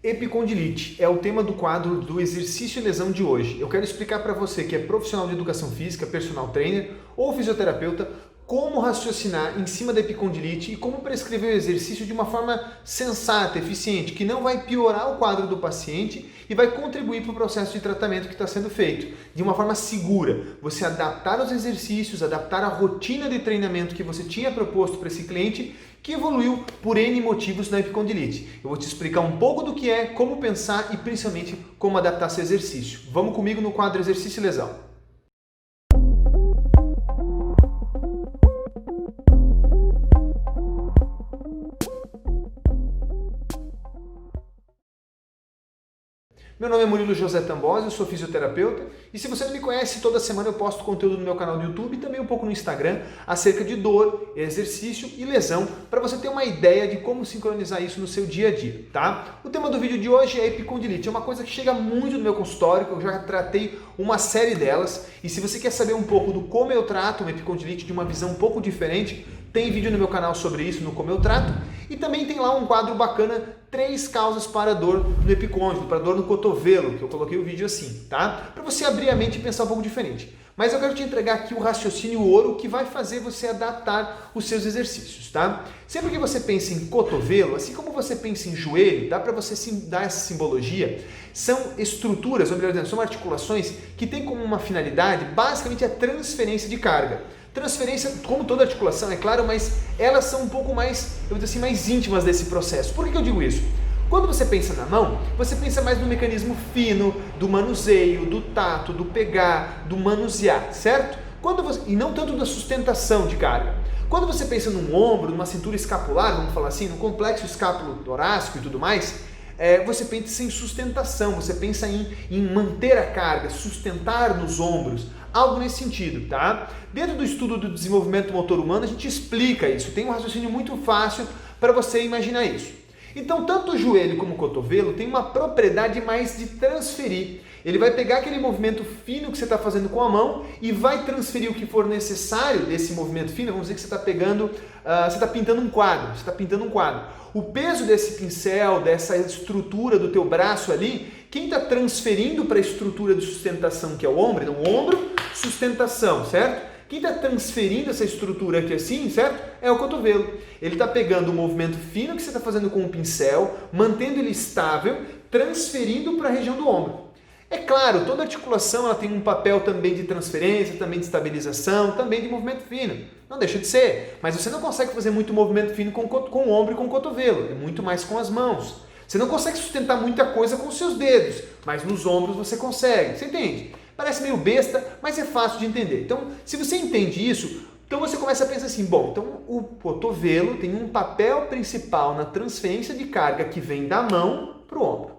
Epicondilite é o tema do quadro do exercício e lesão de hoje. Eu quero explicar para você que é profissional de educação física, personal trainer ou fisioterapeuta, como raciocinar em cima da epicondilite e como prescrever o exercício de uma forma sensata, eficiente, que não vai piorar o quadro do paciente e vai contribuir para o processo de tratamento que está sendo feito, de uma forma segura. Você adaptar os exercícios, adaptar a rotina de treinamento que você tinha proposto para esse cliente, que evoluiu por N motivos na epicondilite. Eu vou te explicar um pouco do que é, como pensar e principalmente como adaptar esse exercício. Vamos comigo no quadro Exercício e Lesão. Meu nome é Murilo José Tambosi, eu sou fisioterapeuta e se você não me conhece, toda semana eu posto conteúdo no meu canal do YouTube e também um pouco no Instagram acerca de dor, exercício e lesão para você ter uma ideia de como sincronizar isso no seu dia a dia, tá? O tema do vídeo de hoje é epicondilite, é uma coisa que chega muito no meu consultório, que eu já tratei uma série delas e se você quer saber um pouco do como eu trato uma epicondilite de uma visão um pouco diferente, tem vídeo no meu canal sobre isso, no Como Eu Trato, e também tem lá um quadro bacana, 3 causas para dor no epicôndilo, para dor no cotovelo, que eu coloquei o vídeo assim, tá? Para você abrir a mente e pensar um pouco diferente. Mas eu quero te entregar aqui o raciocínio ouro que vai fazer você adaptar os seus exercícios, tá? Sempre que você pensa em cotovelo, assim como você pensa em joelho, dá para você dar essa simbologia, são estruturas, ou melhor dizendo, são articulações que têm como uma finalidade, basicamente, a transferência de carga. Transferência, como toda articulação, é claro, mas elas são um pouco mais, eu vou dizer assim, mais íntimas desse processo. Por que eu digo isso? Quando você pensa na mão, você pensa mais no mecanismo fino, do manuseio, do tato, do pegar, do manusear, certo? E não tanto da sustentação de carga. Quando você pensa num ombro, numa cintura escapular, vamos falar assim, no complexo escápulo torácico e tudo mais, você pensa em sustentação, você pensa em manter a carga, sustentar nos ombros, algo nesse sentido, tá? Dentro do estudo do desenvolvimento motor humano, a gente explica isso, tem um raciocínio muito fácil para você imaginar isso. Então, tanto o joelho como o cotovelo tem uma propriedade mais de transferir. Ele vai pegar aquele movimento fino que você está fazendo com a mão e vai transferir o que for necessário desse movimento fino. Vamos dizer que você está pegando, você está pintando um quadro, O peso desse pincel, dessa estrutura do teu braço ali, quem está transferindo para a estrutura de sustentação que é o ombro, então ombro, sustentação, certo? Quem está transferindo essa estrutura aqui assim, certo? É o cotovelo. Ele está pegando o movimento fino que você está fazendo com o pincel, mantendo ele estável, transferindo para a região do ombro. É claro, toda articulação ela tem um papel também de transferência, também de estabilização, também de movimento fino. Não deixa de ser, mas você não consegue fazer muito movimento fino com o ombro e com o cotovelo, é muito mais com as mãos. Você não consegue sustentar muita coisa com os seus dedos, mas nos ombros você consegue, você entende? Parece meio besta, mas é fácil de entender. Então, se você entende isso, então você começa a pensar assim, bom, então o cotovelo tem um papel principal na transferência de carga que vem da mão para o ombro.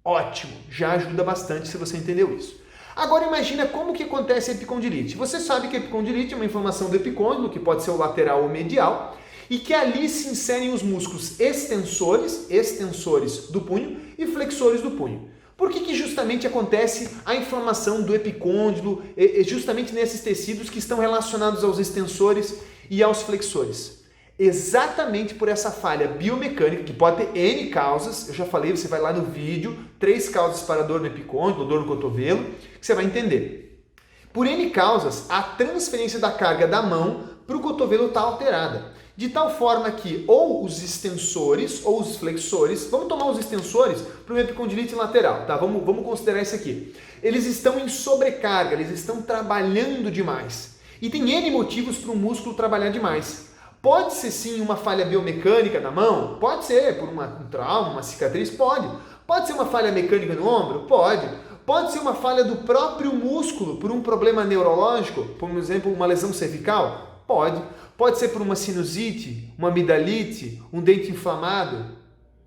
Ótimo, já ajuda bastante se você entendeu isso. Agora imagina como que acontece a epicondilite. Você sabe que a epicondilite é uma inflamação do epicôndilo, que pode ser o lateral ou medial, e que ali se inserem os músculos extensores do punho e flexores do punho. Por que justamente acontece a inflamação do epicôndilo, justamente nesses tecidos que estão relacionados aos extensores e aos flexores? Exatamente por essa falha biomecânica, que pode ter N causas, eu já falei, você vai lá no vídeo, 3 causas para dor no epicôndilo, dor no cotovelo, que você vai entender. Por N causas, a transferência da carga da mão para o cotovelo está alterada. De tal forma que ou os extensores ou os flexores, vamos tomar os extensores para uma epicondilite lateral, tá? Vamos considerar isso aqui. Eles estão em sobrecarga, eles estão trabalhando demais. E tem N motivos para o músculo trabalhar demais. Pode ser sim uma falha biomecânica na mão? Pode ser, por um trauma, uma cicatriz? Pode. Pode ser uma falha mecânica no ombro? Pode. Pode ser uma falha do próprio músculo por um problema neurológico, por exemplo, uma lesão cervical? Pode. Pode ser por uma sinusite, uma amidalite, um dente inflamado?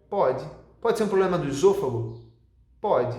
Pode. Pode ser um problema do esôfago? Pode.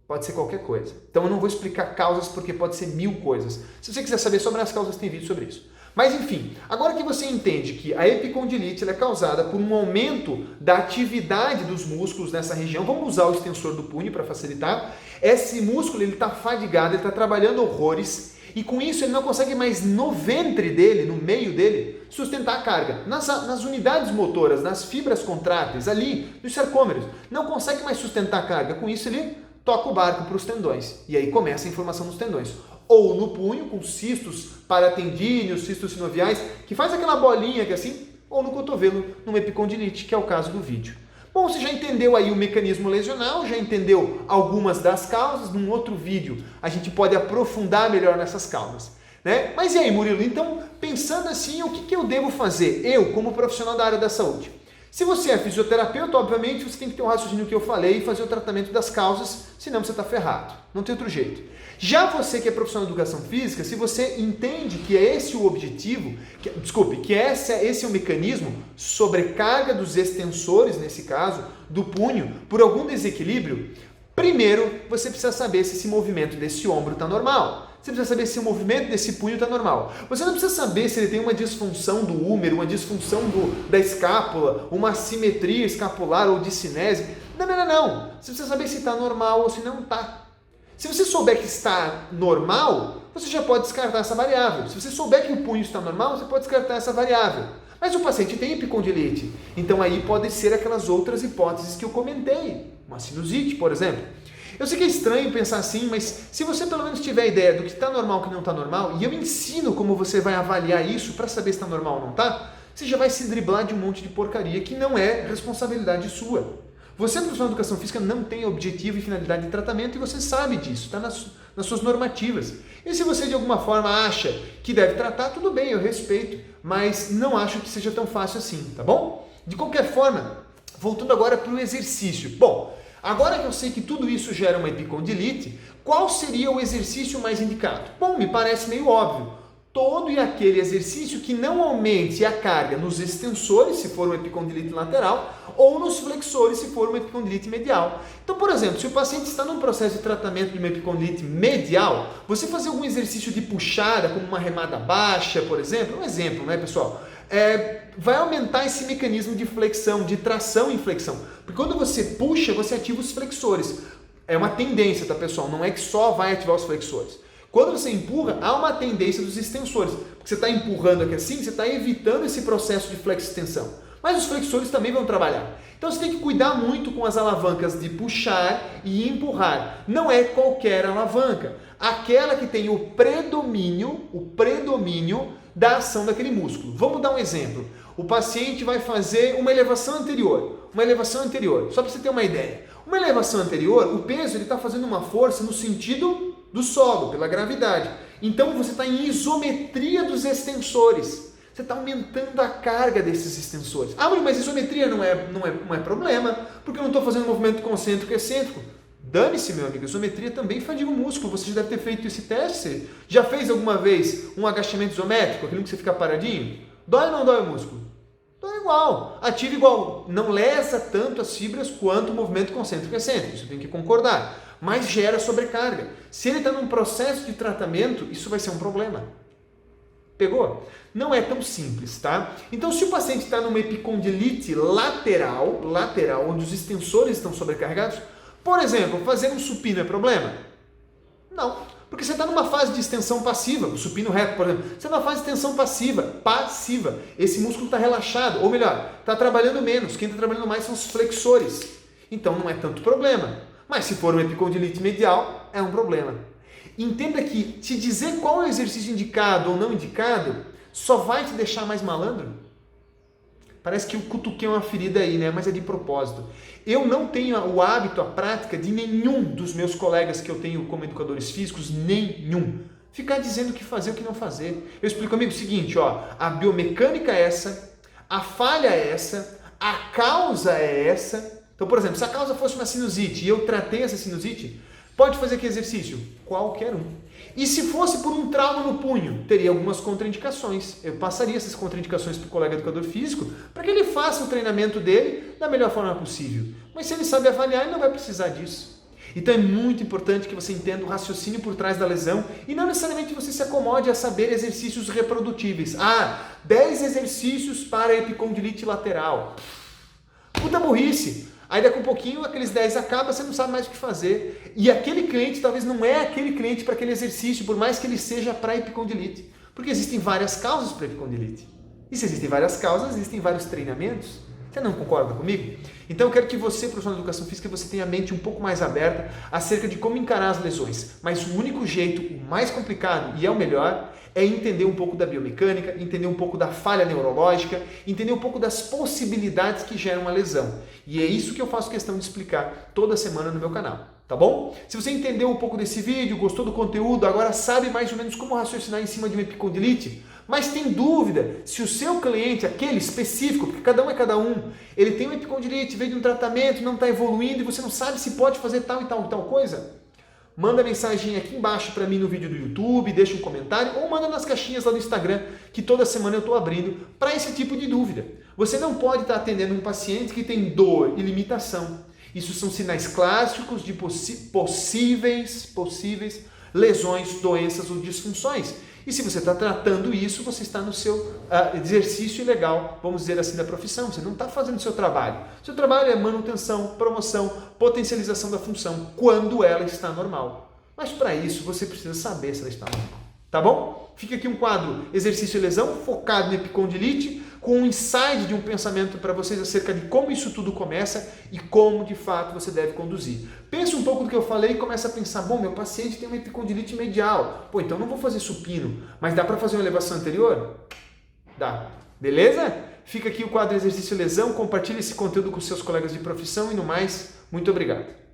Pode ser qualquer coisa. Então eu não vou explicar causas porque pode ser 1000 coisas. Se você quiser saber sobre as causas, tem vídeo sobre isso. Mas enfim, agora que você entende que a epicondilite ela é causada por um aumento da atividade dos músculos nessa região, vamos usar o extensor do punho para facilitar. Esse músculo está fadigado, ele está trabalhando horrores e com isso ele não consegue mais no ventre dele, no meio dele, sustentar a carga. Nas unidades motoras, nas fibras contráteis, ali, nos sarcômeros, não consegue mais sustentar a carga. Com isso, ele toca o barco para os tendões. E aí começa a inflamação nos tendões. Ou no punho, com cistos paratendíneos, cistos sinoviais, que faz aquela bolinha que assim, ou no cotovelo, numa epicondilite, que é o caso do vídeo. Bom, você já entendeu aí o mecanismo lesional, já entendeu algumas das causas. Num outro vídeo a gente pode aprofundar melhor nessas causas, né? Mas e aí, Murilo? Então, pensando assim, o que eu devo fazer? Eu, como profissional da área da saúde. Se você é fisioterapeuta, obviamente você tem que ter o raciocínio que eu falei e fazer o tratamento das causas, senão você está ferrado. Não tem outro jeito. Já você que é profissional de educação física, se você entende que é esse o objetivo, que esse é o mecanismo, sobrecarga dos extensores, nesse caso, do punho, por algum desequilíbrio, primeiro você precisa saber se esse movimento desse ombro está normal. Você precisa saber se o movimento desse punho está normal. Você não precisa saber se ele tem uma disfunção do húmero, uma disfunção da escápula, uma assimetria escapular ou discinese. Não. Você precisa saber se está normal ou se não está. Se você souber que está normal, você já pode descartar essa variável. Se você souber que o punho está normal, você pode descartar essa variável. Mas o paciente tem epicondilite, então aí podem ser aquelas outras hipóteses que eu comentei. Uma sinusite, por exemplo. Eu sei que é estranho pensar assim, mas se você pelo menos tiver ideia do que está normal e o que não está normal, e eu ensino como você vai avaliar isso para saber se está normal ou não está, você já vai se driblar de um monte de porcaria que não é responsabilidade sua. Você, profissional de educação física, não tem objetivo e finalidade de tratamento e você sabe disso, está nas suas normativas. E se você de alguma forma acha que deve tratar, tudo bem, eu respeito, mas não acho que seja tão fácil assim, tá bom? De qualquer forma, voltando agora para o exercício. Bom, agora que eu sei que tudo isso gera uma epicondilite, qual seria o exercício mais indicado? Bom, me parece meio óbvio. Todo e aquele exercício que não aumente a carga nos extensores, se for uma epicondilite lateral, ou nos flexores, se for uma epicondilite medial. Então, por exemplo, se o paciente está num processo de tratamento de uma epicondilite medial, você fazer algum exercício de puxada, como uma remada baixa, por exemplo, um exemplo, né, pessoal? Vai aumentar esse mecanismo de flexão, de tração em flexão. Porque quando você puxa, você ativa os flexores. É uma tendência, tá, pessoal? Não é que só vai ativar os flexores. Quando você empurra, há uma tendência dos extensores. Porque você está empurrando aqui assim, você está evitando esse processo de flexo-extensão. Mas os flexores também vão trabalhar. Então você tem que cuidar muito com as alavancas de puxar e empurrar. Não é qualquer alavanca. Aquela que tem o predomínio da ação daquele músculo. Vamos dar um exemplo. O paciente vai fazer uma elevação anterior. Só para você ter uma ideia. Uma elevação anterior, o peso está fazendo uma força no sentido do solo, pela gravidade. Então você está em isometria dos extensores. Você está aumentando a carga desses extensores. Ah, mas isometria não é problema, porque eu não estou fazendo movimento concêntrico e excêntrico. Dane-se, meu amigo, isometria também fadiga o músculo. Você já deve ter feito esse teste. Já fez alguma vez um agachamento isométrico, aquilo que você fica paradinho? Dói ou não dói o músculo? Dói igual. Ativa igual. Não lesa tanto as fibras quanto o movimento concêntrico e excêntrico. Isso tem que concordar. Mas gera sobrecarga. Se ele está num processo de tratamento, isso vai ser um problema. Pegou? Não é tão simples, tá? Então, se o paciente está numa epicondilite lateral, onde os extensores estão sobrecarregados, por exemplo, fazer um supino é problema? Não, porque você está numa fase de extensão passiva, o supino reto, por exemplo, você está numa fase de extensão passiva. Esse músculo está relaxado, ou melhor, está trabalhando menos. Quem está trabalhando mais são os flexores. Então, não é tanto problema. Mas se for uma epicondilite medial, é um problema. Entenda que te dizer qual é o exercício indicado ou não indicado só vai te deixar mais malandro. Parece que eu cutuquei uma ferida aí, né? Mas é de propósito. Eu não tenho o hábito, a prática de nenhum dos meus colegas que eu tenho como educadores físicos, nenhum, ficar dizendo o que fazer e o que não fazer. Eu explico, amigo, o seguinte, ó, a biomecânica é essa, a falha é essa, a causa é essa. Então, por exemplo, se a causa fosse uma sinusite e eu tratei essa sinusite, pode fazer que exercício? Qualquer um. E se fosse por um trauma no punho, teria algumas contraindicações. Eu passaria essas contraindicações para o colega educador físico para que ele faça o treinamento dele da melhor forma possível. Mas se ele sabe avaliar, ele não vai precisar disso. Então é muito importante que você entenda o raciocínio por trás da lesão e não necessariamente você se acomode a saber exercícios reprodutíveis. 10 exercícios para epicondilite lateral. Puta burrice! Aí daqui a um pouquinho aqueles 10 acabam, você não sabe mais o que fazer. E aquele cliente talvez não é aquele cliente para aquele exercício, por mais que ele seja para epicondilite. Porque existem várias causas para epicondilite. E se existem várias causas, existem vários treinamentos. Você não concorda comigo? Então eu quero que você, profissional de educação física, você tenha a mente um pouco mais aberta acerca de como encarar as lesões. Mas o único jeito, o mais complicado e é o melhor, é entender um pouco da biomecânica, entender um pouco da falha neurológica, entender um pouco das possibilidades que geram uma lesão. E é isso que eu faço questão de explicar toda semana no meu canal. Tá bom? Se você entendeu um pouco desse vídeo, gostou do conteúdo, agora sabe mais ou menos como raciocinar em cima de uma epicondilite, mas tem dúvida se o seu cliente, aquele específico, porque cada um é cada um, ele tem uma epicondilite, veio de um tratamento, não está evoluindo e você não sabe se pode fazer tal e tal e tal coisa, manda mensagem aqui embaixo para mim no vídeo do YouTube, deixa um comentário ou manda nas caixinhas lá do Instagram que toda semana eu estou abrindo para esse tipo de dúvida. Você não pode estar atendendo um paciente que tem dor e limitação. Isso são sinais clássicos de possíveis lesões, doenças ou disfunções. E se você está tratando isso, você está no seu exercício legal, vamos dizer assim, da profissão. Você não está fazendo o seu trabalho. Seu trabalho é manutenção, promoção, potencialização da função, quando ela está normal. Mas para isso, você precisa saber se ela está normal. Tá bom? Fica aqui um quadro Exercício e Lesão, focado em epicondilite, com um insight de um pensamento para vocês acerca de como isso tudo começa e como de fato você deve conduzir. Pensa um pouco do que eu falei e começa a pensar, bom, meu paciente tem uma epicondilite medial, pô, então não vou fazer supino, mas dá para fazer uma elevação anterior? Dá. Beleza? Fica aqui o quadro Exercício e Lesão, compartilhe esse conteúdo com seus colegas de profissão e no mais, muito obrigado.